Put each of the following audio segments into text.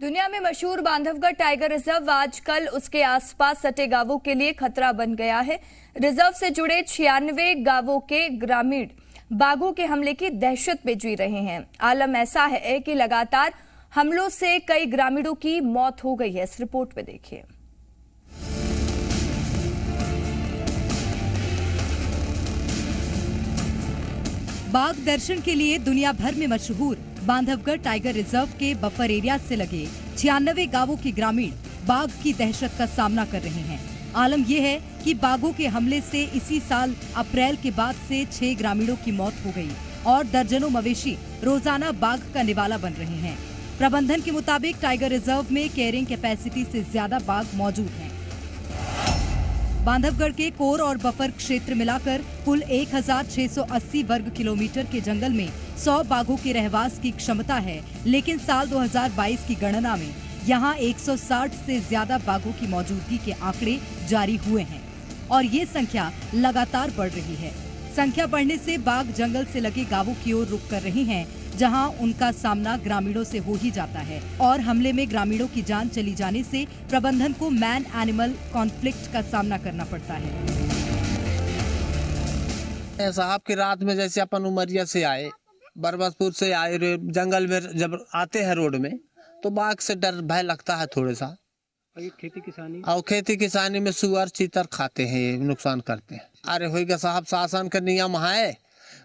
दुनिया में मशहूर बांधवगढ़ टाइगर रिजर्व आजकल उसके आसपास सटे गांवों के लिए खतरा बन गया है। रिजर्व से जुड़े 96 गांवों के ग्रामीण बाघों के हमले की दहशत में जी रहे हैं। आलम ऐसा है कि लगातार हमलों से कई ग्रामीणों की मौत हो गई है। इस रिपोर्ट में देखिए। बाघ दर्शन के लिए दुनिया भर में मशहूर बांधवगढ़ टाइगर रिजर्व के बफर एरिया से लगे 96 गांवों के ग्रामीण बाघ की दहशत का सामना कर रहे हैं। आलम यह है कि बाघों के हमले से इसी साल अप्रैल के बाद से 6 ग्रामीणों की मौत हो गई और दर्जनों मवेशी रोजाना बाघ का निवाला बन रहे हैं। प्रबंधन के मुताबिक टाइगर रिजर्व में कैरिंग कैपेसिटी से ज्यादा बाघ मौजूद हैं। बांधवगढ़ के कोर और बफर क्षेत्र मिलाकर कुल 1680 वर्ग किलोमीटर के जंगल में 100 बाघों के रहवास की क्षमता है, लेकिन साल 2022 की गणना में यहां 160 से ज्यादा बाघों की मौजूदगी के आंकड़े जारी हुए हैं और ये संख्या लगातार बढ़ रही है। संख्या बढ़ने से बाघ जंगल से लगे गांवों की ओर रुख कर रहे हैं, जहां उनका सामना ग्रामीणों से हो ही जाता है और हमले में ग्रामीणों की जान चली जाने से प्रबंधन को मैन एनिमल कॉन्फ्लिक्ट का सामना करना पड़ता है। साहब की रात में जैसे अपन उमरिया से आए, बरबसपुर से आए, जंगल में जब आते हैं रोड में तो बाघ से डर भय लगता है थोड़ा सा। खेती किसानी में सुअर चीतर खाते हैं, नुकसान करते हैं। अरे होगा साहब, शासन का नियम है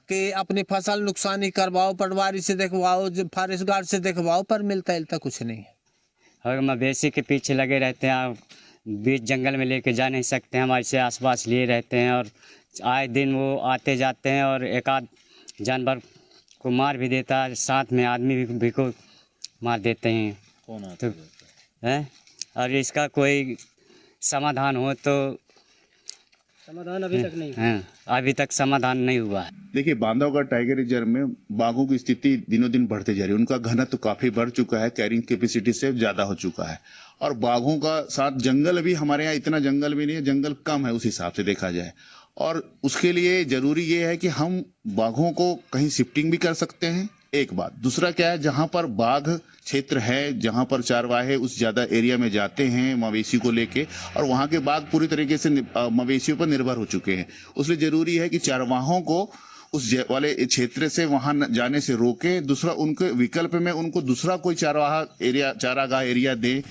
कि अपनी फसल नुकसानी करवाओ, पटवारी से देखवाओ, फॉरेस्ट गार्ड से देखवाओ, पर मिलता है कुछ नहीं है। मवेशी के पीछे लगे रहते हैं, बीच जंगल में लेके जा नहीं सकते हैं, हमारे से आसपास लिए रहते हैं और आए दिन वो आते जाते हैं और एक आध जानवर को मार भी देता है, साथ में आदमी भी को मार देते हैं। कौन आता है? और इसका कोई समाधान हो तो समाधान अभी तक नहीं है। अभी तक समाधान नहीं हुआ है। देखिए, बांधवगढ़ टाइगर रिजर्व में बाघों की स्थिति दिनों दिन बढ़ते जा रही है। उनका घनत्व काफी बढ़ चुका है, कैरिंग कैपेसिटी से ज्यादा हो चुका है और बाघों का साथ जंगल भी, हमारे यहाँ इतना जंगल भी नहीं है, जंगल कम है उस हिसाब से देखा जाए। और उसके लिए जरूरी ये है कि हम बाघों को कहीं शिफ्टिंग भी कर सकते हैं, एक बात। दूसरा क्या है, जहां पर बाघ क्षेत्र है, जहां पर चारवाहे उस ज्यादा एरिया में जाते हैं मवेशी को लेके, और वहां के बाघ पूरी तरीके से मवेशियों पर निर्भर हो चुके हैं। उसलिए जरूरी है कि चारवाहों को उस वाले क्षेत्र से वहां जाने से रोके। दूसरा, उनके विकल्प में उनको दूसरा कोई चारागाह एरिया दे।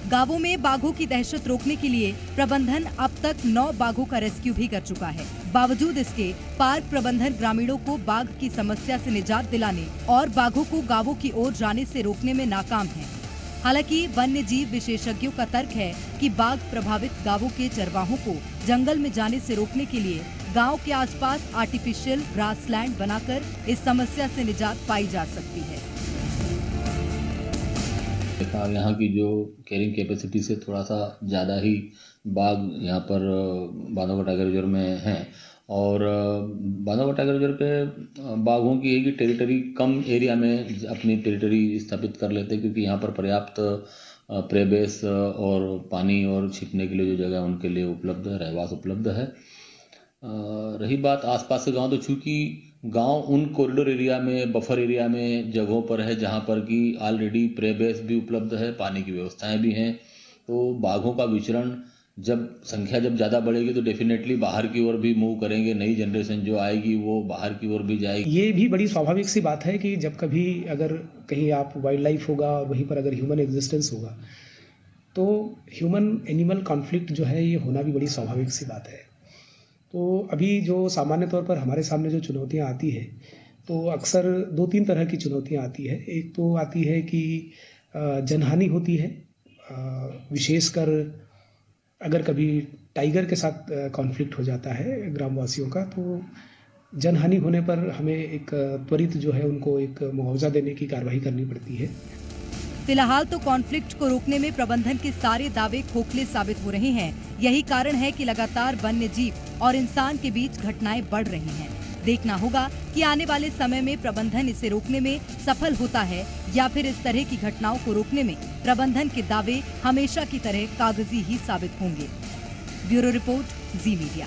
गांवों में बाघों की दहशत रोकने के लिए प्रबंधन अब तक 9 बाघों का रेस्क्यू भी कर चुका है। बावजूद इसके पार्क प्रबंधन ग्रामीणों को बाघ की समस्या से निजात दिलाने और बाघों को गांवों की ओर जाने से रोकने में नाकाम है। हालांकि वन्य जीव विशेषज्ञों का तर्क है कि बाघ प्रभावित गांवों के चरवाहों को जंगल में जाने से रोकने के लिए गाँव के आसपास आर्टिफिशियल ग्रासलैंड बनाकर इस समस्या से निजात पाई जा सकती है। यहाँ की जो कैरिंग कैपेसिटी से थोड़ा सा ज़्यादा ही बाघ यहाँ पर बांधवगढ़ टाइगर रिजर्व में हैं और बांधवगढ़ टाइगर रिजर्व के बाघों की एक ही टेरिटरी कम एरिया में अपनी टेरिटरी स्थापित कर लेते हैं, क्योंकि यहाँ पर पर्याप्त प्रे बेस और पानी और छिपने के लिए जो जगह उनके लिए उपलब्ध है, रहवास उपलब्ध है। रही बात आसपास के गांव, तो चूँकि गांव उन कॉरिडोर एरिया में, बफर एरिया में जगहों पर है जहां पर कि ऑलरेडी प्रे बेस भी उपलब्ध है, पानी की व्यवस्थाएं भी हैं, तो बाघों का विचरण संख्या जब ज़्यादा बढ़ेगी तो डेफिनेटली बाहर की ओर भी मूव करेंगे। नई जनरेशन जो आएगी वो बाहर की ओर भी जाएगी। ये भी बड़ी स्वाभाविक सी बात है कि जब कभी अगर कहीं आप वाइल्ड लाइफ होगा और वहीं पर अगर ह्यूमन एग्जिस्टेंस होगा तो ह्यूमन एनिमल कॉन्फ्लिक्ट जो है ये होना भी बड़ी स्वाभाविक सी बात है। तो अभी जो सामान्य तौर पर हमारे सामने जो चुनौतियां आती है, तो अक्सर 2-3 तरह की चुनौतियां आती है। एक तो आती है कि जनहानि होती है, विशेषकर अगर कभी टाइगर के साथ कॉन्फ्लिक्ट हो जाता है ग्रामवासियों का, तो जनहानि होने पर हमें एक त्वरित जो है उनको एक मुआवजा देने की कार्रवाई करनी पड़ती है। फिलहाल तो कॉन्फ्लिक्ट को रोकने में प्रबंधन के सारे दावे खोखले साबित हो रहे हैं। यही कारण है कि लगातार वन्य जीव और इंसान के बीच घटनाएं बढ़ रही हैं। देखना होगा कि आने वाले समय में प्रबंधन इसे रोकने में सफल होता है या फिर इस तरह की घटनाओं को रोकने में प्रबंधन के दावे हमेशा की तरह कागजी ही साबित होंगे। ब्यूरो रिपोर्ट, जी मीडिया।